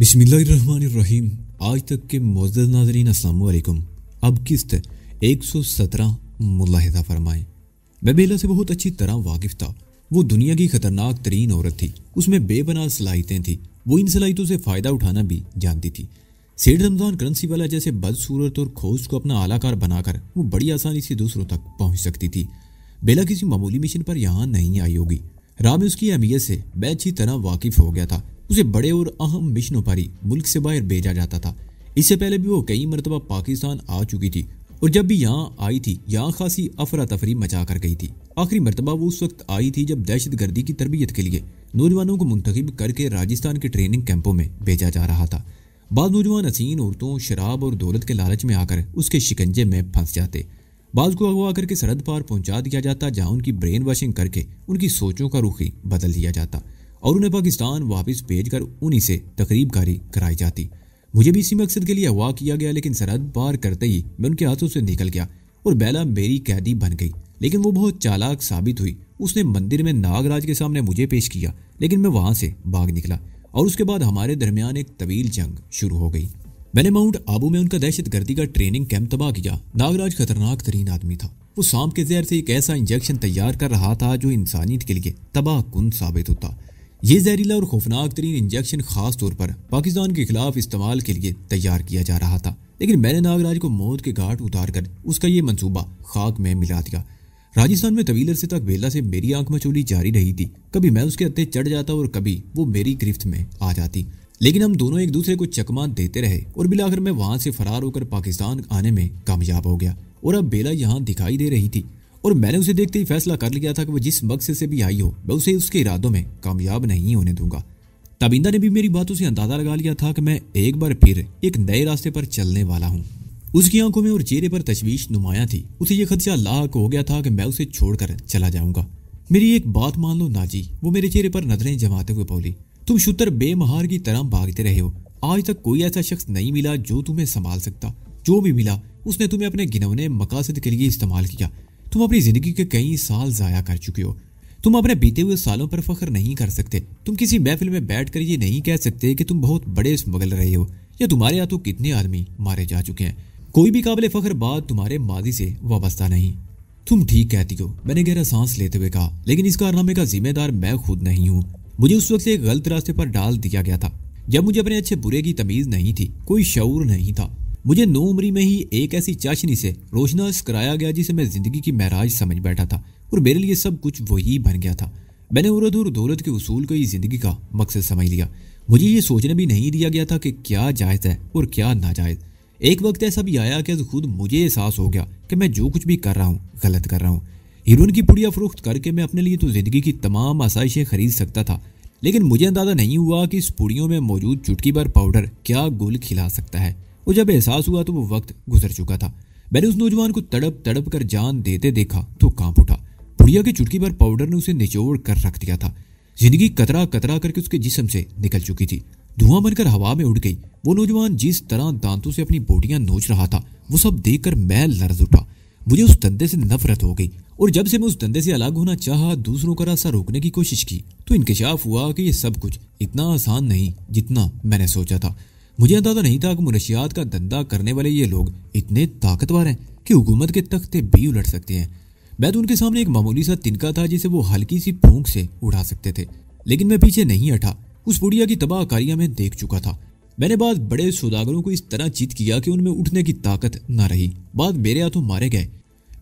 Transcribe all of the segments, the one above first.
بسم اللہ الرحمن الرحیم۔ آج تک کے معزز ناظرین السلام علیکم۔ اب قسط 117 ملاحظہ فرمائیں۔ میں بیلا سے بہت اچھی طرح واقف تھا۔ وہ دنیا کی خطرناک ترین عورت تھی، اس میں بے پناہ صلاحیتیں تھیں، وہ ان صلاحیتوں سے فائدہ اٹھانا بھی جانتی تھی۔ سیٹھ رمضان کرنسی والا جیسے بدصورت اور کھوج کو اپنا اعلیٰ کار بنا کر وہ بڑی آسانی سے دوسروں تک پہنچ سکتی تھی۔ بیلا کسی معمولی مشن پر یہاں نہیں آئی ہوگی۔ راہ میں اس کی اہمیت سے میں اچھی طرح واقف ہو گیا تھا۔ اسے بڑے اور اہم مشنوں پر ہی ملک سے باہر بھیجا جاتا تھا۔ اس سے پہلے بھی وہ کئی مرتبہ پاکستان آ چکی تھی اور جب بھی یہاں آئی تھی یہاں خاصی افراتفری مچا کر گئی تھی۔ آخری مرتبہ وہ اس وقت آئی تھی جب دہشت گردی کی تربیت کے لیے نوجوانوں کو منتخب کر کے راجستھان کے ٹریننگ کیمپوں میں بھیجا جا رہا تھا۔ بعض نوجوان حسین عورتوں، شراب اور دولت کے لالچ میں آ کر اس کے شکنجے میں پھنس جاتے۔ بعض کو اغوا کر کے سرحد پار پہنچا دیا جاتا جہاں ان کی برین واشنگ کر کے ان کی سوچوں کا رخ ہی بدل دیا جاتا اور انہیں پاکستان واپس بھیج کر انہی سے تقریب کاری کرائی جاتی۔ مجھے بھی اسی مقصد کے لیے اغوا کیا گیا، لیکن سرحد پار کرتے ہی میں ان کے ہاتھوں سے نکل گیا اور بیلا میری قیدی بن گئی۔ لیکن وہ بہت چالاک ثابت ہوئی۔ اس نے مندر میں ناگ راج کے سامنے مجھے پیش کیا، لیکن میں وہاں سے بھاگ نکلا اور اس کے بعد ہمارے درمیان ایک طویل جنگ شروع ہو گئی۔ میں نے ماؤنٹ آبو میں ان کا دہشت گردی کا ٹریننگ کیمپ تباہ کیا۔ ناگراج خطرناک ترین آدمی تھا۔ وہ سانپ کے زہر سے ایک ایسا انجیکشن تیار کر رہا تھا جو انسانیت کے لیے تباہ کن ثابت ہوتا۔ یہ زہریلا اور خوفناک ترین انجیکشن خاص طور پر پاکستان کے خلاف استعمال کے لیے تیار کیا جا رہا تھا، لیکن میں نے ناگراج کو موت کے گھاٹ اتار کر اس کا یہ منصوبہ خاک میں ملا دیا۔ راجستھان میں طویل عرصے تک بیلا سے میری آنکھ مچولی جاری رہی تھی۔ کبھی میں اس کے ہتھے چڑھ جاتا اور کبھی وہ میری گرفت میں آ جاتی، لیکن ہم دونوں ایک دوسرے کو چکما دیتے رہے اور بالآخر میں وہاں سے فرار ہو کر پاکستان آنے میں کامیاب ہو گیا۔ اور اب بیلا یہاں دکھائی دے رہی تھی اور میں نے اسے دیکھتے ہی فیصلہ کر لیا تھا کہ وہ جس مقصد سے بھی آئی ہو میں اسے اس کے ارادوں میں کامیاب نہیں ہونے دوں گا۔ تابندہ نے بھی میری باتوں سے اندازہ لگا لیا تھا کہ میں ایک بار پھر ایک نئے راستے پر چلنے والا ہوں۔ اس کی آنکھوں میں اور چہرے پر تشویش نمایاں تھی۔ اسے یہ خدشہ لاحق ہو گیا تھا کہ میں اسے چھوڑ کر چلا جاؤں گا۔ میری ایک بات مان لو ناجی، وہ میرے چہرے پر نظریں جماتے ہوئے بولی، تم شتر بے مہار کی طرح بھاگتے رہے ہو۔ آج تک کوئی ایسا شخص نہیں ملا جو تمہیں سنبھال سکتا۔ جو بھی ملا اس نے تمہیں اپنے گنونے مقاصد کے لیے استعمال کیا۔ تم اپنی زندگی کے کئی سال ضائع کر چکے ہو۔ تم اپنے بیتے ہوئے سالوں پر فخر نہیں کر سکتے۔ تم کسی محفل میں بیٹھ کر یہ نہیں کہہ سکتے کہ تم بہت بڑے اسمگل رہے ہو یا تمہارے ہاتھوں کتنے آدمی مارے جا چکے ہیں۔ کوئی بھی قابل فخر بات تمہارے ماضی سے وابستہ نہیں۔ تم ٹھیک کہتی ہو، میں نے گہرا سانس لیتے ہوئے کہا، لیکن اس کارنامے کا ذمہ دار میں خود نہیں ہوں۔ مجھے اس وقت ایک غلط راستے پر ڈال دیا گیا تھا جب مجھے اپنے اچھے برے کی تمیز نہیں تھی، کوئی شعور نہیں تھا۔ مجھے 9 عمری میں ہی ایک ایسی چاشنی سے روشناس کرایا گیا جسے میں زندگی کی معراج سمجھ بیٹھا تھا اور میرے لیے سب کچھ وہی بن گیا تھا۔ میں نے عورت اور دولت کے اصول کو ہی زندگی کا مقصد سمجھ لیا۔ مجھے یہ سوچنے بھی نہیں دیا گیا تھا کہ کیا جائز ہے اور کیا ناجائز۔ ایک وقت ایسا بھی آیا کہ خود مجھے احساس ہو گیا کہ میں جو کچھ بھی کر رہا ہوں غلط کر رہا ہوں۔ ہیروئن کی پڑیا فروخت کر کے میں اپنے لیے تو زندگی کی تمام آسائشیں خرید سکتا تھا، لیکن مجھے اندازہ نہیں ہوا کہ اس پڑیوں میں موجود چٹکی بھر پاؤڈر کیا گل کھلا سکتا ہے۔ اور جب احساس ہوا تو وہ وقت گزر چکا تھا۔ میں نے اس نوجوان کو تڑپ تڑپ کر جان دیتے دیکھا تو کانپ اٹھا۔ پڑیا کی چٹکی بھر پاؤڈر نے اسے نچوڑ کر رکھ دیا تھا۔ زندگی قطرہ قطرہ کر کے اس کے جسم سے نکل چکی تھی، دھواں بن کر ہوا میں اڑ گئی۔ وہ نوجوان جس طرح دانتوں سے اپنی بوٹیاں نوچ رہا تھا وہ سب دیکھ کر میں لرز اٹھا۔ مجھے اس دندے سے نفرت ہو گئی اور جب سے میں اس دندے سے الگ ہونا چاہا، دوسروں کا راستہ روکنے کی کوشش کی تو انکشاف ہوا کہ یہ سب کچھ اتنا آسان نہیں جتنا میں نے سوچا تھا۔ مجھے اندازہ نہیں تھا کہ منشیات کا دھندا کرنے والے یہ لوگ اتنے طاقتور ہیں کہ حکومت کے تختے بھی الٹ سکتے ہیں۔ میں تو ان کے سامنے ایک معمولی سا تنکا تھا جسے وہ ہلکی سی پھونک سے اڑا سکتے تھے، لیکن میں پیچھے نہیں ہٹا۔ اس بڑھیا کی تباہ کاریاں میں دیکھ چکا تھا۔ میں نے بعض بڑے سوداگروں کو اس طرح چیت کیا کہ ان میں اٹھنے کی طاقت نہ رہی، بعض میرے ہاتھوں مارے گئے۔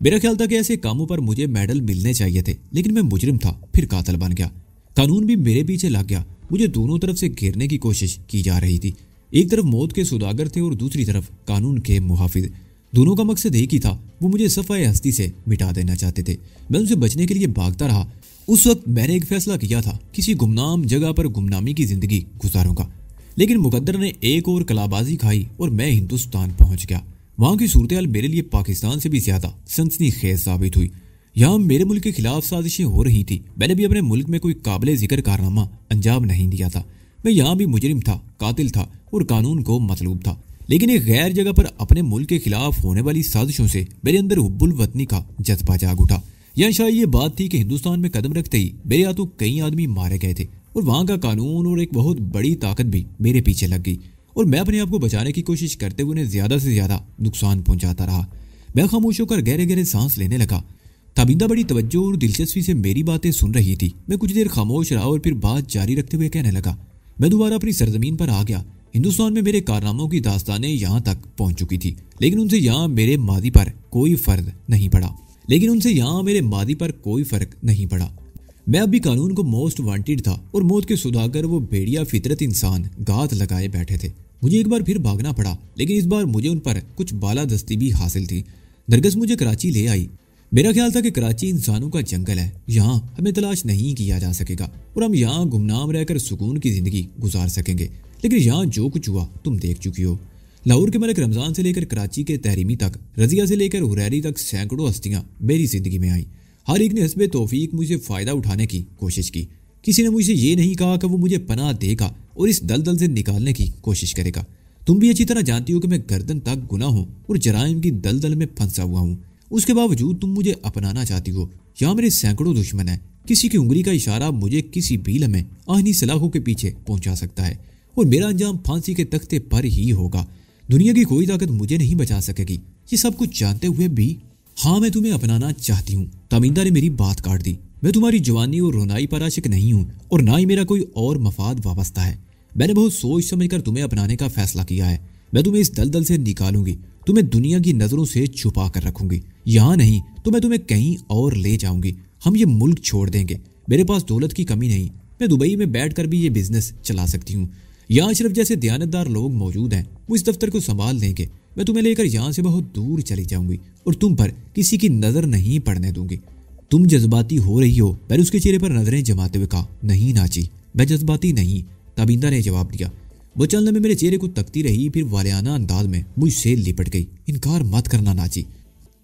میرا خیال تھا کہ ایسے کاموں پر مجھے میڈل ملنے چاہیے تھے، لیکن میں مجرم تھا پھر قاتل بن گیا۔ قانون بھی میرے پیچھے لگ گیا۔ مجھے دونوں طرف سے گھیرنے کی کوشش کی جا رہی تھی۔ ایک طرف موت کے سوداگر تھے اور دوسری طرف قانون کے محافظ۔ دونوں کا مقصد ایک ہی تھا، وہ مجھے صفحہ ہستی سے مٹا دینا چاہتے تھے۔ میں ان سے بچنے کے لیے بھاگتا رہا۔ اس وقت میں نے ایک فیصلہ کیا تھا، کسی گمنام جگہ پر گمنامی کی زندگی گزاروں گا، لیکن مقدر نے ایک اور کلابازی کھائی اور میں ہندوستان پہنچ گیا۔ وہاں کی صورتحال میرے لیے پاکستان سے بھی زیادہ سنسنی خیز ثابت ہوئی۔ یہاں میرے ملک کے خلاف سازشیں ہو رہی تھی۔ میں نے بھی اپنے ملک میں کوئی قابل ذکر کارنامہ انجام نہیں دیا تھا۔ میں یہاں بھی مجرم تھا، قاتل تھا اور قانون کو مطلوب تھا، لیکن ایک غیر جگہ پر اپنے ملک کے خلاف ہونے والی سازشوں سے میرے اندر حب الوطنی کا جذبہ جاگ اٹھا۔ یہاں شاید یہ بات تھی کہ ہندوستان میں قدم رکھتے ہی میرے ہاتھوں کئی آدمی مارے گئے تھے اور وہاں کا قانون اور ایک بہت بڑی طاقت بھی میرے پیچھے لگ گئی اور میں اپنے آپ کو بچانے کی کوشش کرتے ہوئے انہیں زیادہ سے زیادہ نقصان پہنچاتا رہا۔ میں خاموش ہو کر گہرے گہرے سانس لینے لگا۔ تابندہ بڑی توجہ اور دلچسپی سے میری باتیں سن رہی تھی۔ میں کچھ دیر خاموش رہا اور پھر بات جاری رکھتے ہوئے کہنے لگا، میں دوبارہ اپنی سرزمین پر آ گیا۔ ہندوستان میں میرے کارناموں کی داستانیں یہاں تک پہنچ چکی تھی، لیکن ان سے یہاں میرے ماضی پر کوئی فرق نہیں پڑا۔ میں اب بھی قانون کو موسٹ وانٹیڈ تھا اور موت کے سوداگر وہ بھیڑیا فطرت انسان گات لگائے بیٹھے تھے۔ مجھے ایک بار پھر بھاگنا پڑا، لیکن اس بار مجھے ان پر کچھ بالادستی بھی حاصل تھی۔ نرگس مجھے کراچی لے آئی۔ میرا خیال تھا کہ کراچی انسانوں کا جنگل ہے، یہاں ہمیں تلاش نہیں کیا جا سکے گا اور ہم یہاں گمنام رہ کر سکون کی زندگی گزار سکیں گے، لیکن یہاں جو کچھ ہوا تم دیکھ چکی ہو۔ لاہور کے ملک رمضان سے لے کر کراچی کے تحریمی تک، رضیہ سے لے کر حریری تک سینکڑوں ہستیاں میری زندگی میں آئیں۔ ہر ایک نے حسب توفیق مجھ سے فائدہ اٹھانے کی کوشش کی۔ کسی نے مجھ سے یہ نہیں کہا کہ وہ مجھے پناہ دے گا اور اس دلدل سے نکالنے کی کوشش کرے گا۔ تم بھی اچھی طرح جانتی ہو کہ میں گردن تک گناہوں اور جرائم کی دلدل میں پھنسا ہوا ہوں۔ اس کے باوجود تم مجھے اپنانا چاہتی ہو۔ یہاں میرے سینکڑوں دشمن ہیں۔ کسی کی انگلی کا اشارہ مجھے کسی بھی لمحے آہنی سلاخوں کے پیچھے پہنچا سکتا ہے اور میرا انجام پھانسی کے تختے پر ہی ہوگا۔ دنیا کی کوئی طاقت مجھے نہیں بچا سکے گی۔ یہ سب کچھ جانتے ہوئے بھی ہاں میں تمہیں اپنانا چاہتی ہوں۔ تابندہ نے میری بات کاٹ دی۔ میں تمہاری جوانی اور رونائی پر عاشق نہیں ہوں اور نہ ہی میرا کوئی اور مفاد وابستہ ہے۔ میں نے بہت سوچ سمجھ کر تمہیں اپنانے کا فیصلہ کیا ہے۔ میں تمہیں اس دلدل سے نکالوں گی، تمہیں دنیا کی نظروں سے چھپا کر رکھوں گی۔ یہاں نہیں تو میں تمہیں کہیں اور لے جاؤں گی۔ ہم یہ ملک چھوڑ دیں گے۔ میرے پاس دولت کی کمی نہیں، میں دبئی میں بیٹھ کر بھی یہ بزنس چلا سکتی ہوں۔ یہاں اشرف جیسے دیانتدار لوگ موجود ہیں، وہ اس دفتر کو سنبھال لیں گے۔ میں تمہیں لے کر یہاں سے بہت دور چلی جاؤں گی اور تم پر کسی کی نظر نہیں پڑنے دوں گی۔ تم جذباتی ہو رہی ہو، میں نے اس کے چہرے پر نظریں جماتے ہوئے کہا۔ نہیں ناچی، میں جذباتی نہیں، تابندہ نے جواب دیا۔ وہ چند لمحے میرے چہرے کو تکتی رہی، پھر والیانہ انداز میں مجھ سے لپٹ گئی۔ انکار مت کرنا ناچی،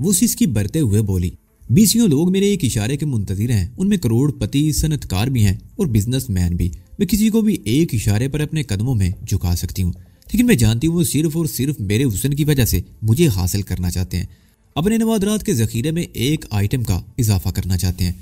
وہ سسکی برتے ہوئے بولی۔ بیسیوں لوگ میرے ایک اشارے کے منتظر ہیں، ان میں کروڑ پتی صنعت کار بھی ہیں اور بزنس مین بھی۔ میں کسی کو بھی ایک اشارے پر اپنے قدموں میں جھکا سکتی ہوں، لیکن میں جانتی ہوں وہ صرف اور صرف میرے حسن کی وجہ سے مجھے حاصل کرنا چاہتے ہیں، اپنے نوادرات کے ذخیرے میں ایک آئٹم کا اضافہ کرنا چاہتے ہیں۔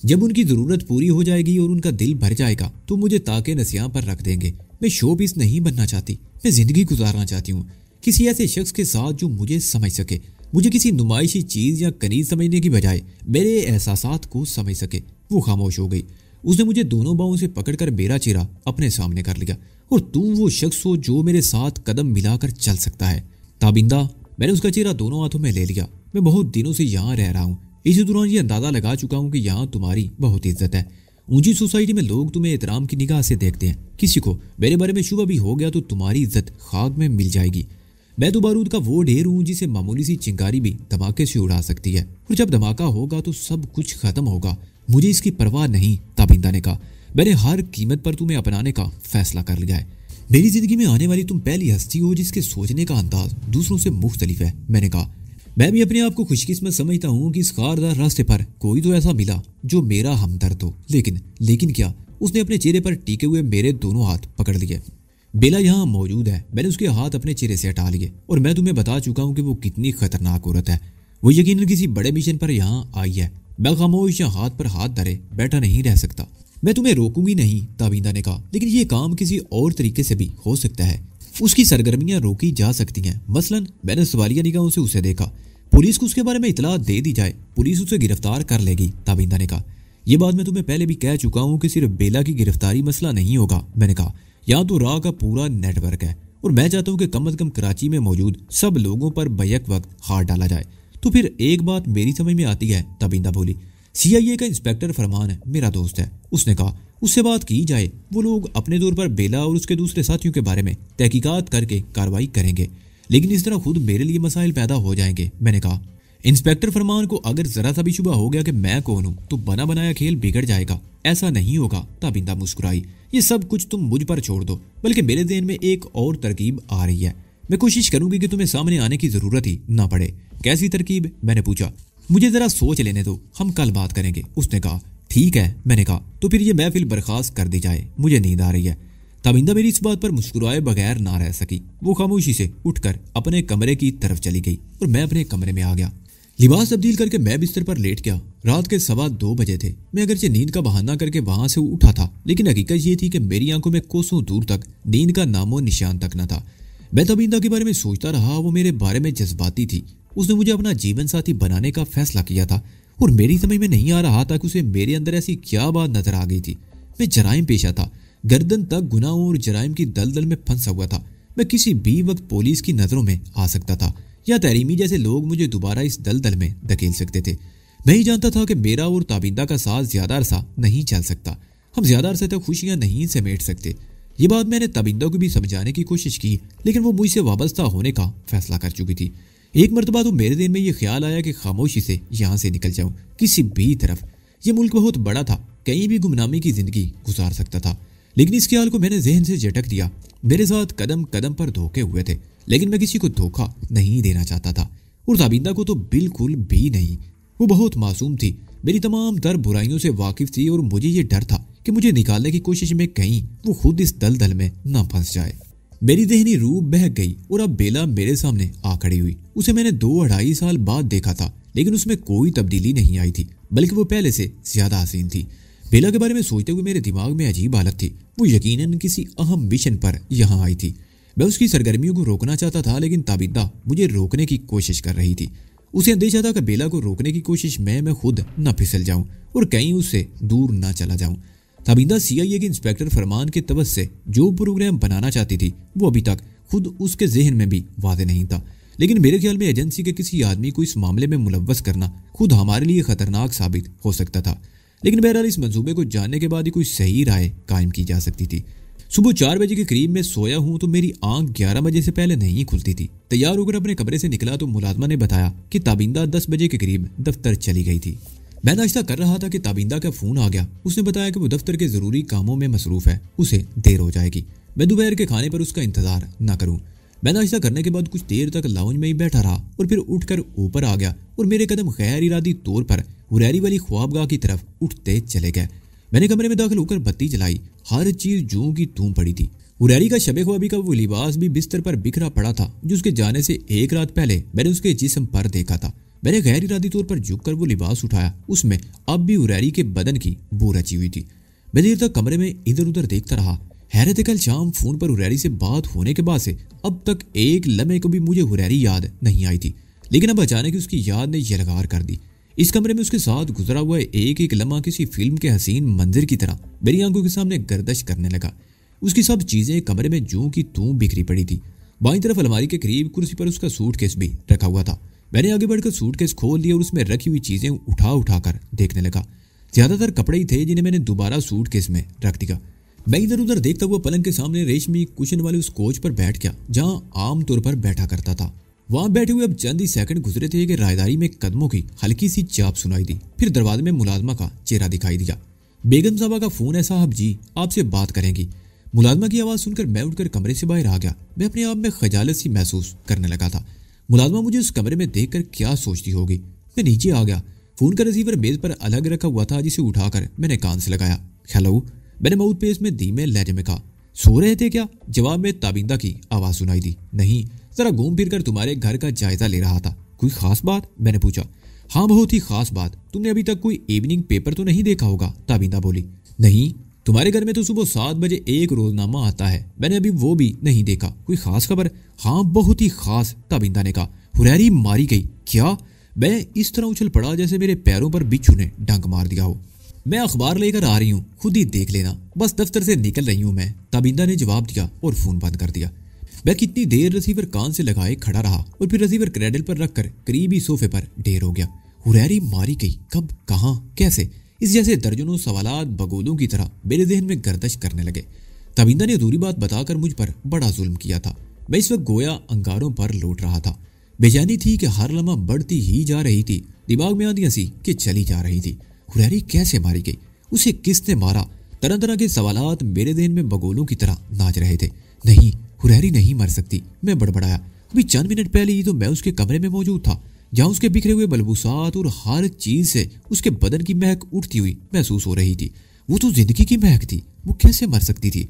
جب ان کی ضرورت پوری ہو جائے گی اور ان کا دل بھر جائے گا تو مجھے تاکہ نسیاں پر رکھ دیں گے۔ میں شو پیس نہیں بننا چاہتی، میں زندگی گزارنا چاہتی ہوں کسی ایسے شخص کے ساتھ جو مجھے سمجھ سکے، مجھے کسی نمائشی چیز یا کنیز سمجھنے کی بجائے میرے احساسات کو سمجھ سکے۔ وہ خاموش ہو گئی۔ اس نے مجھے دونوں باؤں سے پکڑ کر میرا چہرہ اپنے سامنے کر لیا۔ اور تم وہ شخص ہو جو میرے ساتھ قدم ملا کر چل سکتا ہے تابندہ۔ میں نے اس کا چہرہ دونوں ہاتھوں میں لے لیا۔ میں بہت دنوں سے یہاں رہ رہا ہوں، اسی دوران یہ اندازہ لگا چکا ہوں کہ یہاں تمہاری بہت عزت ہے۔ اونچی سوسائٹی میں لوگ تمہیں احترام کی نگاہ سے دیکھتے ہیں۔ کسی کو میرے بارے میں شبہ بھی ہو گیا تو تمہاری عزت خاک میں مل جائے گی۔ میں تو بارود کا وہ ڈھیر ہوں جسے معمولی سی چنگاری بھی دھماکے سے اڑا سکتی ہے، اور جب دھماکہ ہوگا تو سب کچھ ختم ہوگا۔ مجھے اس کی پرواہ نہیں، تابندہ نے کہا۔ میں نے ہر قیمت پر تمہیں اپنانے کا فیصلہ کر لیا ہے۔ میری زندگی میں آنے والی تم پہلی ہستی ہو جس کے سوچنے کا انداز دوسروں سے مختلف ہے، میں نے کہا۔ میں بھی اپنے آپ کو خوش قسمت سمجھتا ہوں کہ اس خاردار راستے پر کوئی تو ایسا ملا جو میرا ہمدرد ہو، لیکن کیا؟ اس نے اپنے چہرے پر ٹیکے ہوئے میرے دونوں ہاتھ پکڑ لیے۔ بیلا یہاں موجود ہے۔ میں نے اس کے ہاتھ اپنے چہرے سے ہٹا لیے اور میں تمہیں بتا چکا ہوں کہ وہ کتنی خطرناک عورت ہے۔ وہ یقیناً کسی بڑے مشن پر یہاں آئی ہے۔ میں خاموش یا ہاتھ پر ہاتھ دھرے بیٹھا نہیں رہ سکتا۔ میں تمہیں روکوں گی نہیں، تابندہ نے کہا، لیکن یہ کام کسی اور طریقے سے بھی ہو سکتا ہے۔ اس کی سرگرمیاں روکی جا سکتی ہیں۔ مثلاً میں نے سوالیہ نگاہوں سے اسے دیکھا۔ پولیس کو اس کے بارے میں اطلاع دے دی جائے، پولیس اسے گرفتار کر لے گی، تابندہ نے کہا۔ یہ بات میں تمہیں پہلے بھی کہہ چکا ہوں کہ صرف بیلا کی گرفتاری مسئلہ نہیں ہوگا، میں نے کہا۔ یہاں تو راہ کا پورا نیٹ ورک ہے اور میں چاہتا ہوں کہ کم از کم کراچی میں موجود سب لوگوں پر بیک وقت ہاتھ ڈالا جائے۔ تو پھر ایک بات میری سمجھ میں آتی ہے، تابندہ بولی۔ CIA کا انسپیکٹر فرمان ہے، میرا دوست ہے، اس نے کہا۔ اس سے بات کی جائے، وہ لوگ اپنے طور پر بیلا اور اس کے دوسرے ساتھیوں کے بارے میں تحقیقات کر کے کارروائی کریں گے، لیکن اس طرح خود میرے لیے مسائل پیدا ہو جائیں گے، میں نے کہا۔ انسپیکٹر فرمان کو اگر ذرا سا بھی شبہ ہو گیا کہ میں کون ہوں تو بنا بنایا کھیل بگڑ جائے گا۔ ایسا نہیں ہوگا، تابندہ مسکرائی۔ یہ سب کچھ تم مجھ پر چھوڑ دو، بلکہ میرے ذہن میں ایک اور ترکیب آ رہی ہے۔ میں کوشش کروں گی کہ تمہیں سامنے آنے کی ضرورت ہی نہ پڑے۔ کیسی ترکیب؟ میں نے پوچھا۔ مجھے ذرا سوچ لینے دو، ہم کل بات کریں گے، اس نے کہا۔ ٹھیک ہے، میں نے کہا، تو پھر یہ محفل برخاست کر دی جائے، مجھے نیند آ رہی ہے۔ تابندہ میری اس بات پر مسکرائے بغیر نہ رہ سکی۔ وہ خاموشی سے اٹھ کر اپنے کمرے کی طرف چلی گئی اور میں اپنے کمرے میں آ گیا۔ لباس تبدیل کر کے میں بستر پر لیٹ گیا۔ رات کے 2:15 بجے تھے۔ میں اگرچہ نیند کا بہانہ کر کے وہاں سے اٹھا تھا، لیکن حقیقت یہ تھی کہ میری آنکھوں میں کوسوں دور تک نیند کا نام و نشان تک نہ تھا۔ میں تابندہ کے بارے میں سوچتا رہا۔ وہ میرے بارے میں جذباتی تھی۔ اس نے مجھے اپنا جیون ساتھی بنانے کا فیصلہ کیا تھا، اور میری سمجھ میں نہیں آ رہا تھا کہ اسے میرے اندر ایسی کیا بات نظر آ گئی تھی۔ میں جرائم پیشہ تھا، گردن تک گناہوں اور جرائم کی دلدل میں پھنسا ہوا تھا۔ میں کسی بھی وقت پولیس کی نظروں میں آ سکتا تھا، یا تحریمی جیسے لوگ مجھے دوبارہ اس دلدل میں دھکیل سکتے تھے۔ میں ہی جانتا تھا کہ میرا اور تابندہ کا ساتھ زیادہ عرصہ نہیں چل سکتا۔ ہم زیادہ عرصے تک خوشیاں نہیں سمیٹ سکتے۔ یہ بات میں نے تابندہ کو بھی سمجھانے کی کوشش کی، لیکن وہ مجھ سے وابستہ ہونے کا فیصلہ کر چکی تھی۔ ایک مرتبہ تو میرے دل میں یہ خیال آیا کہ خاموشی سے یہاں سے نکل جاؤں، کسی بھی طرف۔ یہ ملک بہت بڑا تھا، کہیں بھی گمنامی کی زندگی گزار سکتا تھا، لیکن اس خیال کو میں نے ذہن سے جھٹک دیا۔ میرے ساتھ قدم قدم پر دھوکے ہوئے تھے، لیکن میں کسی کو دھوکہ نہیں دینا چاہتا تھا، اور تابندہ کو تو بالکل بھی نہیں۔ وہ بہت معصوم تھی، میری تمام تر برائیوں سے واقف تھی، اور مجھے یہ ڈر تھا کہ مجھے نکالنے کی کوشش میں کہیں وہ خود اس دلدل میں نہ پھنس جائے۔ میری ذہنی روح بہک گئی، اور اب بیلا میرے سامنے آ کھڑی ہوئی۔ اسے میں نے 2-2.5 سال بعد دیکھا تھا، لیکن اس میں کوئی تبدیلی نہیں آئی تھی، بلکہ وہ پہلے سے زیادہ حسین تھی۔ بیلا کے بارے میں سوچتے ہوئے میرے دماغ میں عجیب حالت تھی۔ وہ یقیناً کسی اہم مشن پر یہاں آئی تھی۔ میں اس کی سرگرمیوں کو روکنا چاہتا تھا، لیکن تابندہ مجھے روکنے کی کوشش کر رہی تھی۔ اسے اندیشہ تھا کہ بیلا کو روکنے کی کوشش میں خود نہ پھسل جاؤں اور کہیں اس سے دور نہ چلا جاؤں۔ تابندہ CIA کے انسپیکٹر فرمان کے توسط سے جو پروگرام بنانا چاہتی تھی، وہ ابھی تک خود اس کے ذہن میں بھی واضح نہیں تھا، لیکن میرے خیال میں ایجنسی کے کسی آدمی کو اس معاملے میں ملوث کرنا خود ہمارے لیے خطرناک ثابت ہو سکتا تھا۔ لیکن بہرحال اس منصوبے کو جاننے کے بعد ہی کوئی صحیح رائے قائم کی جا سکتی تھی۔ صبح 4 بجے کے قریب میں سویا ہوں تو میری آنکھ 11 بجے سے پہلے نہیں کھلتی تھی۔ تیار ہو کر اپنے کمرے سے نکلا تو ملازمہ نے بتایا کہ تابندہ 10 بجے کے قریب دفتر چلی گئی تھی۔ میں ناشتہ کر رہا تھا کہ تابندہ کا فون آ گیا۔ اس نے بتایا کہ وہ دفتر کے ضروری کاموں میں مصروف ہے، اسے دیر ہو جائے گی۔ میں دوپہر کے کھانے پر اس کا انتظار نہ کروں۔ میں ناشتہ کرنے کے بعد کچھ دیر تک لاؤنج میں ہی بیٹھا رہا، اور پھر اٹھ کر اوپر آ گیا، اور میرے قدم غیر ارادی طور پر حریری والی خوابگاہ کی طرف اٹھتے چلے گئے۔ میں نے کمرے میں داخل ہو کر بتی جلائی۔ ہر چیز جوں کی توں پڑی تھی۔ حریری کا شب خوابی کا وہ لباس بھی بستر پر بکھرا پڑا تھا جو اس کے جانے سے ایک رات پہلے میں نے اس کے جسم پر دیکھا تھا۔ میں نے غیر ارادی طور پر جھک کر وہ لباس اٹھایا۔ اس میں اب بھی حریری کے بدن کی بو رچی ہوئی تھی۔ میں دیر تک کمرے میں ادھر ادھر دیکھتا رہا۔ حیرت کل شام فون پر حریری سے بات ہونے کے بعد سے اب تک ایک لمحے کو بھی مجھے حریری یاد نہیں آئی تھی، لیکن اب اچانک اس کی یاد نے یلغار کر دی۔ اس کمرے میں اس کے ساتھ گزرا ہوا ایک ایک لمحہ کسی فلم کے حسین منظر کی طرح میری آنکھوں کے سامنے گردش کرنے لگا۔ اس کی سب چیزیں کمرے میں جوں کی توں بکھری پڑی تھی۔ بائیں طرف الماری کے قریب کرسی پر اس کا سوٹ کیس بھی رکھا ہوا تھا۔ میں نے آگے بڑھ کر سوٹ کیس کھول لیا اور اس میں رکھی ہوئی چیزیں اٹھا اٹھا کر دیکھنے لگا۔ زیادہ تر کپڑے ہی تھے جنہیں میں نے دوبارہ سوٹ کیس میں رکھ دیا۔ میں ادھر ادھر دیکھتا ہوا پلنگ کے سامنے ریشمی کشن والے اس کوچ پر بیٹھ گیا جہاں عام طور پر بیٹھا کرتا تھا۔ وہاں بیٹھے ہوئے اب چند ہی سیکنڈ گزرے تھے کہ راہداری میں قدموں کی ہلکی سی چاپ سنائی دی، پھر دروازے میں ملازمہ کا چہرہ دکھائی دیا۔ بیگم صاحبہ کا فون ہے صاحب جی، آپ سے بات کریں گی۔ ملازمہ کی آواز سن کر میں اٹھ کر کمرے سے باہر آ گیا۔ میں اپنے آپ میں خجالت سی محسوس کرنے لگا تھا۔ ملازمہ مجھے اس کمرے میں دیکھ کر کیا سوچتی ہوگی۔ میں نیچے آ گیا۔ فون کا ریسیور میز پر الگ رکھا ہوا تھا جسے اٹھا کر میں نے کان سے لگایا۔ ہیلو، میں نے ماؤتھ پیس میں دھیمے لہجے میں کہا۔ سو رہے تھے کیا؟ جواب میں تابندہ کی آواز سنائی دی۔ نہیں، ذرا گھوم پھر کر تمہارے گھر کا جائزہ لے رہا تھا۔ کوئی خاص بات؟ میں نے پوچھا۔ ہاں، بہت ہی خاص بات۔ تم نے ابھی تک کوئی ایوننگ پیپر تو نہیں دیکھا ہوگا؟ تابندہ بولی۔ نہیں، تمہارے گھر میں تو صبح 7 بجے ایک روزنامہ آتا ہے، میں نے ابھی وہ بھی نہیں دیکھا۔ کوئی خاص خبر؟ ہاں، بہت ہی خاص، تابندہ نے کہا۔ حریری ماری گئی؟ کیا؟ میں اس طرح اچھل پڑا جیسے میرے پیروں پر بچھو نے ڈنک مار دیا ہو۔ میں اخبار لے کر آ رہی ہوں، خود ہی دیکھ لینا، بس دفتر سے نکل رہی ہوں میں، تابندہ نے جواب دیا اور فون بند کر دیا۔ میں کتنی دیر ریسیور کان سے لگائے کھڑا رہا اور پھر ریسیور کریڈل پر رکھ کر قریبی صوفے پر ڈھیر ہو گیا۔ حریری ماری گئی؟ کب؟ کہاں؟ کیسے؟ اس جیسے درجنوں سوالات بگولوں کی طرح میرے ذہن میں گردش کرنے لگے۔ تابندہ نے ادھوری بات بتا کر مجھ پر بڑا ظلم کیا تھا۔ میں اس وقت گویا انگاروں پر لوٹ رہا تھا۔ بے چینی تھی کہ ہر لمحہ بڑھتی ہی جا رہی تھی، دماغ میں آندیاں سی کہ چلی جا رہی تھی۔ حریری کیسے ماری گئی؟ اسے کس نے مارا؟ طرح طرح کے سوالات میرے ذہن میں بگولوں کی طرح ناچ رہے تھے۔ نہیں، حریری نہیں مر سکتی، میں بڑبڑایا۔ ابھی چند منٹ پہلے ہی تو میں اس کے کمرے میں موجود تھا جہاں اس کے بکھرے ہوئے ملبوسات اور ہر چیز سے اس کے بدن کی مہک اٹھتی ہوئی محسوس ہو رہی تھی۔ وہ تو زندگی کی مہک تھی، وہ کیسے مر سکتی تھی؟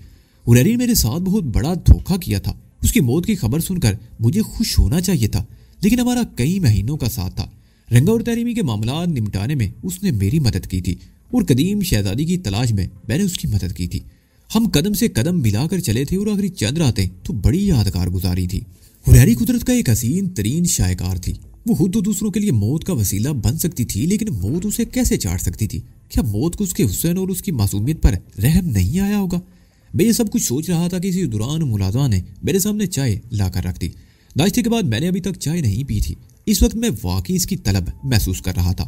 حریری نے میرے ساتھ بہت بڑا دھوکہ کیا تھا۔ اس کی موت کی خبر سن کر مجھے خوش ہونا چاہیے تھا، لیکن ہمارا کئی مہینوں کا ساتھ تھا۔ رنگا اور تحریمی کے معاملات نمٹانے میں اس نے میری مدد کی تھی اور قدیم شہزادی کی تلاش میں نے اس کی مدد کی تھی۔ ہم قدم سے قدم ملا کر چلے تھے اور آخری چند راتیں تو بڑی یادگار گزاری تھی۔ حریری قدرت کا ایک حسین ترین شاہکار تھی۔ وہ خود تو دوسروں کے لیے موت کا وسیلہ بن سکتی تھی، لیکن موت اسے کیسے چاٹ سکتی تھی؟ کیا موت کو اس کے حسن اور اس کی معصومیت پر رحم نہیں آیا ہوگا؟ میں یہ سب کچھ سوچ رہا تھا کہ اسی دوران ملازمہ نے میرے سامنے چائے لا کر رکھ دی۔ ناشتے کے بعد میں نے ابھی تک چائے نہیں پی تھی۔ اس وقت میں واقعی اس کی طلب محسوس کر رہا تھا۔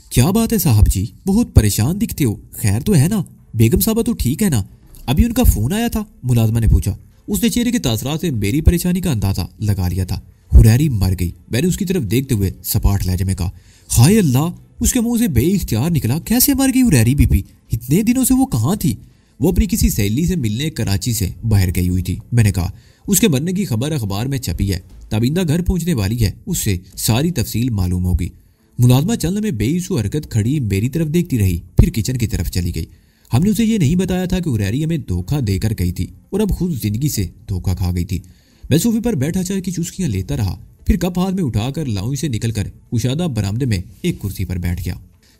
کیا بات ہے صاحب جی، بہت پریشان دکھتے ہو، خیر تو ہے نا؟ بیگم صاحبہ تو ٹھیک ہے نا؟ ابھی ان کا فون آیا تھا؟ ملازمہ نے پوچھا۔ اس نے چہرے کے تاثرات سے میری پریشانی کا اندازہ لگا لیا تھا۔ حریری مر گئی، میں نے اس کی طرف دیکھتے ہوئے سپاٹ لہجے میں کہا۔ ہائے اللہ، اس کے منہ سے بے اختیار نکلا، کیسے مر گئی حریری بی بی؟ اتنے دنوں سے وہ کہاں تھی؟ وہ اپنی کسی سہیلی سے ملنے کراچی سے باہر گئی ہوئی تھی، میں نے کہا۔ اس کے مرنے کی خبر اخبار میں چھپی ہے، تابندہ گھر پہنچنے والی ہے، اس سے ساری تفصیل معلوم ہوگی۔ ملازمہ چند میں بے سو حرکت کھڑی میری طرف دیکھتی رہی، پھر کچن کی طرف چلی گئی۔ ہم نے اسے یہ نہیں بتایا تھا کہ حریری ہمیں دھوکہ دے کر گئی تھی اور اب خود زندگی سے دھوکہ کھا گئی تھی۔ میں صوفے پر بیٹھا چائے کی چسکیاں لیتا رہا، پھر کپ ہاتھ میں اٹھا کر لاؤنج سے نکل کر کشادہ برآمدے میں ایک کرسی پر بیٹھ گیا۔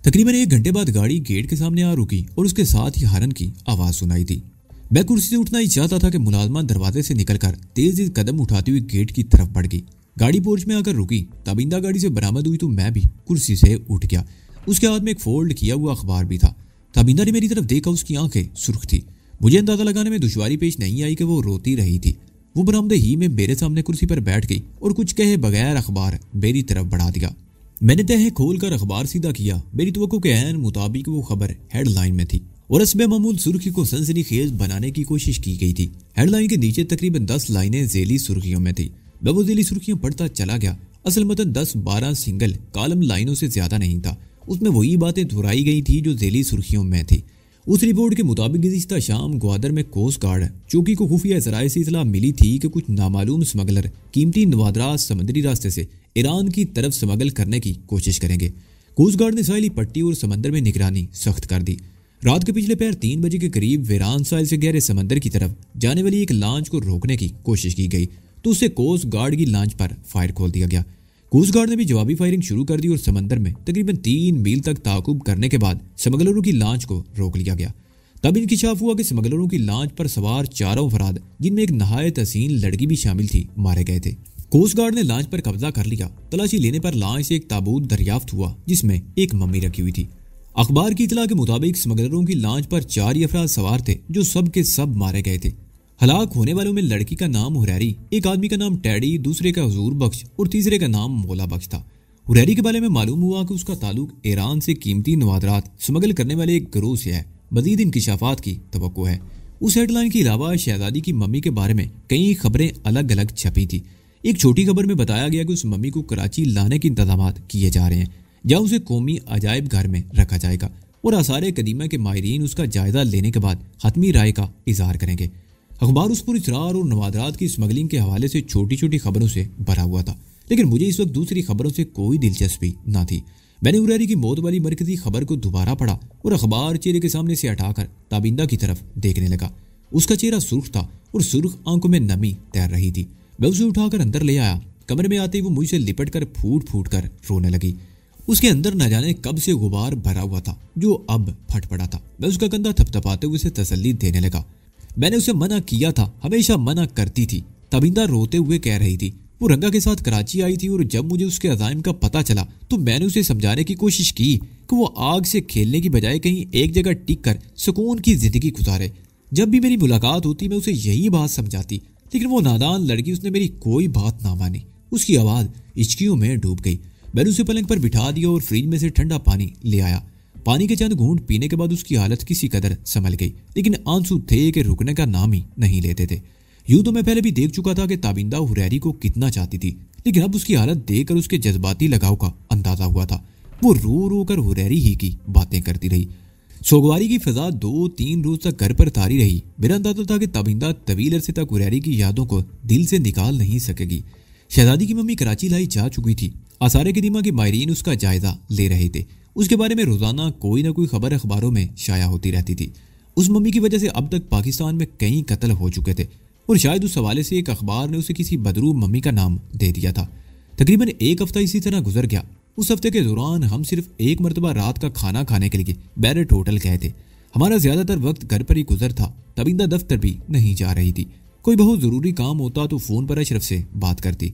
تقریباً 1 گھنٹے بعد گاڑی گیٹ کے سامنے آ رکی اور اس کے ساتھ ہی ہارن کی آواز سنائی تھی۔ میں کرسی سے اٹھنا ہی چاہتا تھا کہ ملازمہ دروازے سے نکل کر تیز قدم اٹھاتی ہوئی گیٹ کی طرف بڑھ گئی۔ گاڑی پورچ میں آ کر رکی، تابندہ گاڑی سے برآمد ہوئی تو میں بھی کرسی سے اٹھ گیا۔ اس کے ہاتھ میں ایک فولڈ کیا ہوا اخبار بھی تھا۔ تابندہ نے میری طرف دیکھا، اس کی آنکھیں سرخ تھی۔ مجھے اندازہ لگانے میں دشواری پیش نہیں آئی کہ وہ روتی رہی تھی۔ وہ برآمدے ہی میں میرے سامنے کرسی پر بیٹھ گئی اور کچھ کہے بغیر اخبار میری طرف بڑھا دیا۔ میں نے تہہ کھول کر اخبار سیدھا کیا۔ میری توقع کے عین مطابق وہ خبر ہیڈ لائن میں تھی اور حسب معمول سرخی کو سنسنی خیز بنانے کی کوشش کی گئی تھی۔ ہیڈ لائن کے نیچے تقریباً 10 لائنیں ذیلی سرخیوں میں تھی۔ میں وہ ذیلی سرخیاں پڑھتا چلا گیا۔ اصل متن 10-12 سنگل کالم لائنوں سے زیادہ نہیں تھا۔ اس میں وہی باتیں دہرائی گئی تھی جو ذیلی سرخیوں میں تھی۔ اس رپورٹ کے مطابق گزشتہ شام گوادر میں کوسٹ گارڈ چوکی کو خفیہ ذرائع سے اطلاع ملی تھی کہ کچھ نامعلوم اسمگلر قیمتی نوادرات سمندری راستے سے ایران کی طرف اسمگل کرنے کی کوشش کریں گے۔ کوسٹ گارڈ نے ساحلی پٹی اور سمندر میں نگرانی سخت کر دی۔ رات کے پچھلے پہر 3 بجے کے قریب ویران ساحل سے گہرے سمندر کی طرف جانے والی ایک لانچ کو روکنے کی کوشش کی گئی تو اسے کوسٹ گارڈ کی لانچ پر فائر کھول دیا گیا۔ کوسٹ گارڈ نے بھی جوابی فائرنگ شروع کر دی اور سمندر میں تقریباً 3 میل تک تعاقب کرنے کے بعد سمگلروں کی لانچ کو روک لیا گیا۔ تب انکشاف ہوا کہ سمگلروں کی لانچ پر سوار 4 افراد، جن میں ایک نہایت حسین لڑکی بھی شامل تھی، مارے گئے تھے۔ کوسٹ گارڈ نے لانچ پر قبضہ کر لیا۔ تلاشی لینے پر لانچ سے ایک تابوت دریافت ہوا جس میں ایک ممی رکھی ہوئی تھی۔ اخبار کی اطلاع کے مطابق سمگلروں کی لانچ پر 4 ہی افراد سوار تھے جو سب کے سب مارے گئے تھے۔ ہلاک ہونے والوں میں لڑکی کا نام حریری، ایک آدمی کا نام ٹیڈی، دوسرے کا حضور بخش اور تیسرے کا نام مولا بخش تھا۔ حریری کے بارے میں معلوم ہوا کہ اس کا تعلق ایران سے قیمتی نوادرات سمگل کرنے والے ایک گروہ سے ہے۔ مزید انکشافات کی توقع ہے۔ اس ہیڈ لائن کے علاوہ شہزادی کی ممی کے بارے میں کئی خبریں الگ الگ چھپی تھی۔ ایک چھوٹی خبر میں بتایا گیا کہ اس ممی کو کراچی لانے کے انتظامات کیے جا رہے ہیں، جہاں اسے قومی عجائب گھر میں رکھا جائے گا اور آثار قدیمہ کے ماہرین اس کا جائزہ لینے کے بعد حتمی رائے کا اظہار کریں گے۔ اخبار اس پر اسرار اور نوادرات کی اسمگلنگ کے حوالے سے چھوٹی چھوٹی خبروں سے بھرا ہوا تھا، لیکن مجھے اس وقت دوسری خبروں سے کوئی دلچسپی نہ تھی۔ میں نے حریری کی موت والی مرکزی خبر کو دوبارہ پڑھا اور اخبار چہرے کے سامنے سے ہٹا کر تابندہ کی طرف دیکھنے لگا۔ اس کا چہرہ سرخ تھا اور سرخ آنکھوں میں نمی تیر رہی تھی۔ میں اسے اٹھا کر اندر لے آیا۔ کمرے میں آتے ہی وہ مجھ سے لپٹ کر پھوٹ پھوٹ کر رونے لگی۔ اس کے اندر نہ جانے کب سے غبار بھرا ہوا تھا جو اب پھٹ پڑا تھا۔ میں اس کا کندھا تھپ تھپاتے ہوئے اسے تسلی دینے لگا۔ میں نے اسے منع کیا تھا، ہمیشہ منع کرتی تھی۔ تابندہ روتے ہوئے کہہ رہی تھی۔ وہ رنگا کے ساتھ کراچی آئی تھی اور جب مجھے اس کے عزائم کا پتہ چلا تو میں نے اسے سمجھانے کی کوشش کی کہ وہ آگ سے کھیلنے کی بجائے کہیں ایک جگہ ٹک کر سکون کی زندگی گزارے۔ جب بھی میری ملاقات ہوتی میں اسے یہی بات سمجھاتی، لیکن وہ نادان لڑکی، اس نے میری کوئی بات نہ مانی۔ اس کی آواز ہچکیوں میں ڈوب گئی۔ میں نے اسے پلنگ پر بٹھا دیا اور فریج میں سے ٹھنڈا پانی لے آیا۔ پانی کے چند گھونٹ پینے کے بعد اس کی حالت کسی قدر سنبھل گئی، لیکن آنسو تھے کہ رکنے کا نام ہی نہیں لیتے تھے۔ یوں تو میں پہلے بھی دیکھ چکا تھا کہ تابندہ حریری کو کتنا چاہتی تھی، لیکن اب اس کی حالت دیکھ کر اس کے جذباتی لگاؤ کا اندازہ ہوا تھا۔ وہ رو رو کر حریری ہی کی باتیں کرتی رہی۔ سوگواری کی فضا 2-3 روز تک گھر پر تاری رہی۔ میرا اندازہ تھا کہ تابندہ طویل عرصے تک حریری کی یادوں کو دل سے نکال نہیں سکے گی۔ شہزادی کی ممی کراچی لائی جا چکی تھی۔ آثار قدیمہ کے ماہرین اس کا جائزہ لے رہے تھے۔ اس کے بارے میں روزانہ کوئی نہ کوئی خبر اخباروں میں شائع ہوتی رہتی تھی۔ اس ممی کی وجہ سے اب تک پاکستان میں کئی قتل ہو چکے تھے اور شاید اس حوالے سے ایک اخبار نے اسے کسی بدرو ممی کا نام دے دیا تھا۔ تقریباً 1 ہفتہ اسی طرح گزر گیا۔ اس ہفتے کے دوران ہم صرف ایک مرتبہ رات کا کھانا کھانے کے لیے بیرٹ ہوٹل گئے تھے۔ ہمارا زیادہ تر وقت گھر پر ہی گزر تھا۔ تبیندہ دفتر بھی نہیں جا رہی تھی۔ کوئی بہت ضروری کام ہوتا تو فون پر اشرف سے بات کرتی۔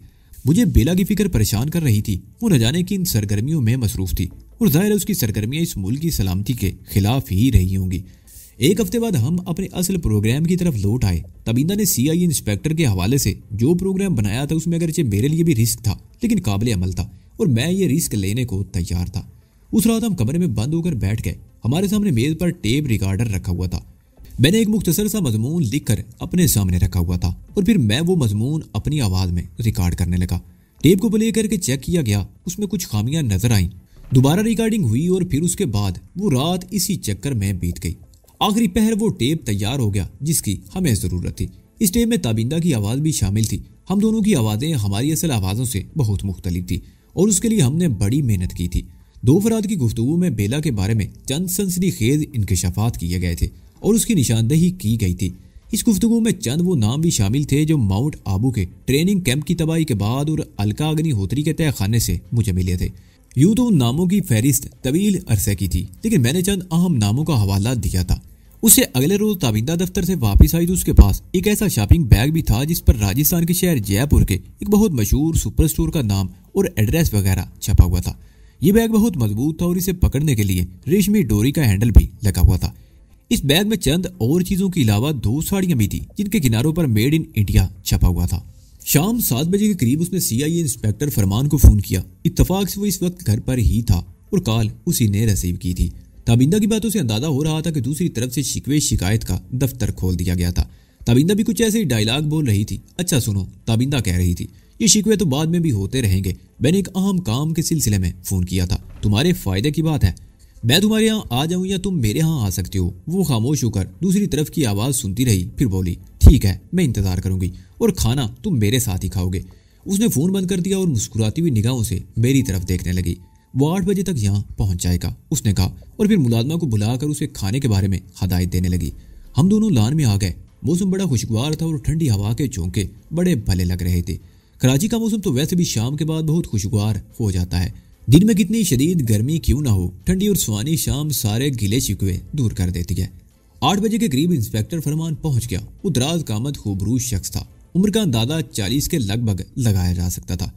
مجھے بیلا کی فکر پریشان کر رہی تھی۔ وہ نہ جانے کی ان سرگرمیوں میں مصروف تھی، اور ظاہر ہے اس کی سرگرمیاں اس ملک کی سلامتی کے خلاف ہی رہی ہوں گی۔ ایک ہفتے بعد ہم اپنے اصل پروگرام کی طرف لوٹ آئے۔ تبیندہ نے CIA انسپیکٹر کے حوالے سے جو پروگرام بنایا تھا اس میں اگرچہ میرے لیے بھی رسک تھا لیکن قابل عمل تھا، اور میں یہ رسک لینے کو تیار تھا۔ اس رات ہم کمرے میں بند ہو کر بیٹھ گئے۔ ہمارے سامنے میز پر ٹیپ ریکارڈر رکھا ہوا تھا۔ میں نے ایک مختصر سا مضمون لکھ کر اپنے سامنے رکھا ہوا تھا، اور پھر میں وہ مضمون اپنی آواز میں ریکارڈ کرنے لگا۔ ٹیپ کو پلے کر کے چیک کیا گیا، اس میں کچھ خامیاں نظر آئیں۔ دوبارہ ریکارڈنگ ہوئی اور پھر اس کے بعد وہ رات اسی چکر میں بیت گئی۔ آخری پہر وہ ٹیپ تیار ہو گیا جس کی ہمیں ضرورت تھی۔ اس ٹیپ میں تابندہ کی آواز بھی شامل تھی۔ ہم دونوں کی آوازیں ہماری اصل آوازوں سے بہت مختلف تھی، اور اس کے لیے ہم نے بڑی محنت کی تھی۔ دو افراد کی گفتگو میں بیلا کے بارے میں چند سنسنی خیز انکشافات کیے گئے تھے اور اس کی نشاندہی کی گئی تھی۔ اس گفتگو میں چند وہ نام بھی شامل تھے جو ماؤنٹ آبو کے ٹریننگ کیمپ کی تباہی کے بعد اور الکا اگنی ہوتری کے تہہ خانے سے مجھے ملے تھے۔ یوں تو ان ناموں کی فہرست طویل عرصے کی تھی، لیکن میں نے چند اہم ناموں کا حوالہ دیا تھا۔ اسے اگلے روز تابندہ دفتر سے واپس آئی تو اس کے پاس ایک ایسا شاپنگ بیگ بھی تھا جس پر راجستھان کے شہر جے پور کے ایک بہت مشہور سپر سٹور کا نام اور ایڈریس وغیرہ چھپا ہوا تھا۔ یہ بیگ بہت مضبوط تھا اور اسے پکڑنے کے لیے ریشمی ڈوری کا ہینڈل بھی لگا ہوا تھا۔ اس بیگ میں چند اور چیزوں کے علاوہ 2 ساڑیاں بھی تھیں جن کے کناروں پر میڈ ان انڈیا چھپا ہوا تھا۔ شام 7 بجے کے قریب اس نے CIA انسپیکٹر فرمان کو فون کیا۔ اتفاق سے وہ اس وقت گھر پر ہی تھا اور کال اسی نے ریسیو کی تھی۔ تابندہ کی باتوں سے اندازہ ہو رہا تھا کہ دوسری طرف سے شکوے شکایت کا دفتر کھول دیا گیا تھا۔ تابندہ بھی کچھ ایسے ہی ڈائیلاگ بول رہی تھی۔ اچھا سنو، تابندہ کہہ رہی تھی، یہ شکوے تو بعد میں بھی ہوتے رہیں گے۔ میں نے ایک اہم کام کے سلسلے میں فون کیا تھا، تمہارے فائدے کی بات ہے۔ میں تمہارے ہاں آ جاؤں یا تم میرے ہاں آ سکتے ہو؟ وہ خاموش ہو کر دوسری طرف کی آواز سنتی رہی، پھر بولی، ٹھیک ہے، میں انتظار کروں گی، اور کھانا تم میرے ساتھ ہی کھاؤ گے۔ اس نے فون بند کر دیا اور مسکراتی ہوئی نگاہوں سے میری طرف دیکھنے لگی۔ وہ 8 بجے تک یہاں پہنچ جائے گا، اس نے کہا، اور پھر ملازمہ کو بلا کر اسے کھانے کے بارے میں ہدایت دینے لگی۔ ہم دونوں لان میں آ گئے۔ موسم بڑا خوشگوار تھا اور ٹھنڈی ہوا کے جھونکے بڑے بھلے لگ رہے تھے۔ کراچی کا موسم تو ویسے بھی شام کے بعد بہت خوشگوار ہو جاتا ہے۔ دن میں کتنی شدید گرمی کیوں نہ ہو، ٹھنڈی اور سوانی شام سارے گلے شکوے دور کر دیتی ہے۔ 8 بجے کے قریب انسپیکٹر فرمان پہنچ گیا۔ وہ دراز قامت خوبروز شخص تھا۔ عمر کا اندازہ 40 کے لگ بھگ لگایا جا سکتا تھا۔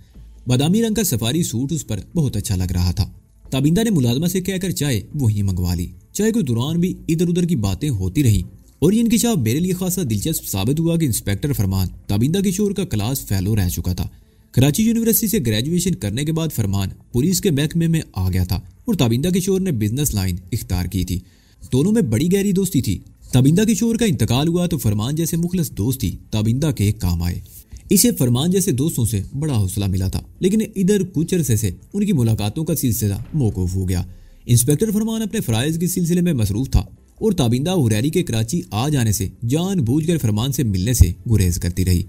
بادامی رنگ کا سفاری سوٹ اس پر بہت اچھا لگ رہا تھا۔ تابندہ نے ملازمہ سے کہہ کر چائے وہیں منگوا لی۔ چائے کے دوران بھی ادھر ادھر کی باتیں ہوتی رہیں، اور یہ انکشاف میرے لیے خاصا دلچسپ ثابت ہوا کہ انسپیکٹر فرمان تابندہ کشور کا کلاس فیلو رہ چکا تھا۔ کراچی یونیورسٹی سے گریجویشن کرنے کے بعد فرمان پولیس کے محکمے میں آ گیا تھا اور تابندہ کشور نے بزنس لائن اختیار کی تھی۔ دونوں میں بڑی گہری دوستی تھی۔ تابندہ کشور کا انتقال ہوا تو فرمان جیسے مخلص دوست ہی تابندہ کے کام آئے۔ اسے فرمان جیسے دوستوں سے بڑا حوصلہ ملا تھا، لیکن ادھر کچھ عرصے سے ان کی ملاقاتوں کا سلسلہ موقوف ہو گیا۔ انسپیکٹر فرمان اپنے فرائض کے سلسلے میں مصروف تھا اور تابندہ حریری کے کراچی آ جانے سے جان بوجھ کر فرمان سے ملنے سے گریز کرتی رہی۔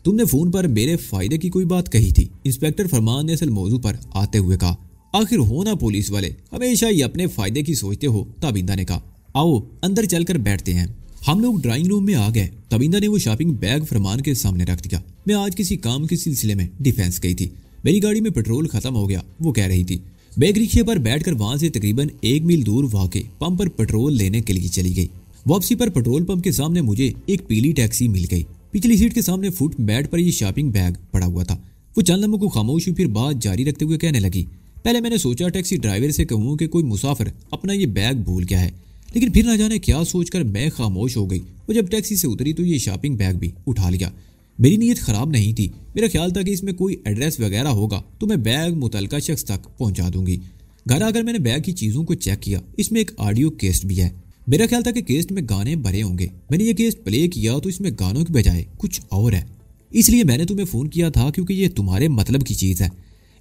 تم نے فون پر میرے فائدے کی کوئی بات کہی تھی، انسپیکٹر فرمان نے اصل موضوع پر آتے ہوئے کہا۔ آخر ہونا پولیس والے ہمیشہ ہی اپنے فائدے کی سوچتے ہو، تابندہ نے کہا۔ آؤ اندر چل کر بیٹھتے ہیں۔ ہم لوگ ڈرائنگ روم میں آ گئے۔ تابندہ نے وہ شاپنگ بیگ فرمان کے سامنے رکھ دیا۔ میں آج کسی کام کے سلسلے میں ڈیفینس گئی تھی، میری گاڑی میں پیٹرول ختم ہو گیا، وہ کہہ رہی تھی۔ بیگ رکشے پر بیٹھ کر وہاں سے تقریباً 1 میل دور واقع پمپ پر پیٹرول لینے کے لیے چلی گئی۔ واپسی پر پیٹرول پمپ کے سامنے مجھے ایک پیلی ٹیکسی مل گئی۔ پچھلی سیٹ کے سامنے فٹ میٹ پر یہ شاپنگ بیگ پڑا ہوا تھا۔ وہ چند لمحوں کو خاموش ہوئی، پھر بات جاری رکھتے ہوئے کہنے لگی، پہلے میں نے سوچا ٹیکسی ڈرائیور سے کہوں کہ کوئی مسافر اپنا یہ بیگ بھول گیا ہے، لیکن پھر نہ جانے کیا سوچ کر میں خاموش ہو گئی۔ وہ جب ٹیکسی سے اتری تو یہ شاپنگ بیگ بھی اٹھا لیا۔ میری نیت خراب نہیں تھی، میرا خیال تھا کہ اس میں کوئی ایڈریس وغیرہ ہوگا تو میں بیگ متعلقہ شخص تک پہنچا دوں گی۔ گھر آ کر میں نے بیگ کی چیزوں کو چیک کیا، اس میں ایک آڈیو کیسٹ بھی ہے۔ میرا خیال تھا کہ کیسٹ میں گانے بھرے ہوں گے۔ میں نے یہ کیسٹ پلے کیا تو اس میں گانوں کی بجائے کچھ اور ہے، اس لیے میں نے تمہیں فون کیا تھا کیونکہ یہ تمہارے مطلب کی چیز ہے۔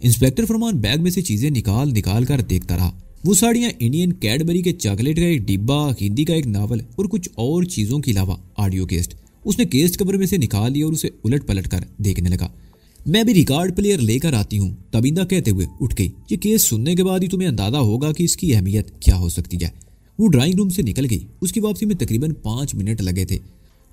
انسپیکٹر فرمان بیگ میں سے چیزیں نکال کر دیکھتا رہا۔ وہ ساڑیاں، انڈین کیڈبری کے چاکلیٹ کا ایک ڈبہ، ہندی کا ایک ناول اور کچھ اور چیزوں کے علاوہ آڈیو کیسٹ۔ اس نے کیسٹ کور میں سے نکال لیا اور اسے الٹ پلٹ کر دیکھنے لگا۔ میں بھی ریکارڈ پلیئر لے کر آتی ہوں، تابندہ کہتے ہوئے اٹھ گئی۔ یہ کیس سننے کے بعد ہی تمہیں اندازہ ہوگا کہ اس کی اہمیت کیا ہو سکتی ہے۔ وہ ڈرائنگ روم سے نکل گئی۔ اس کی واپسی میں تقریباً 5 منٹ لگے تھے۔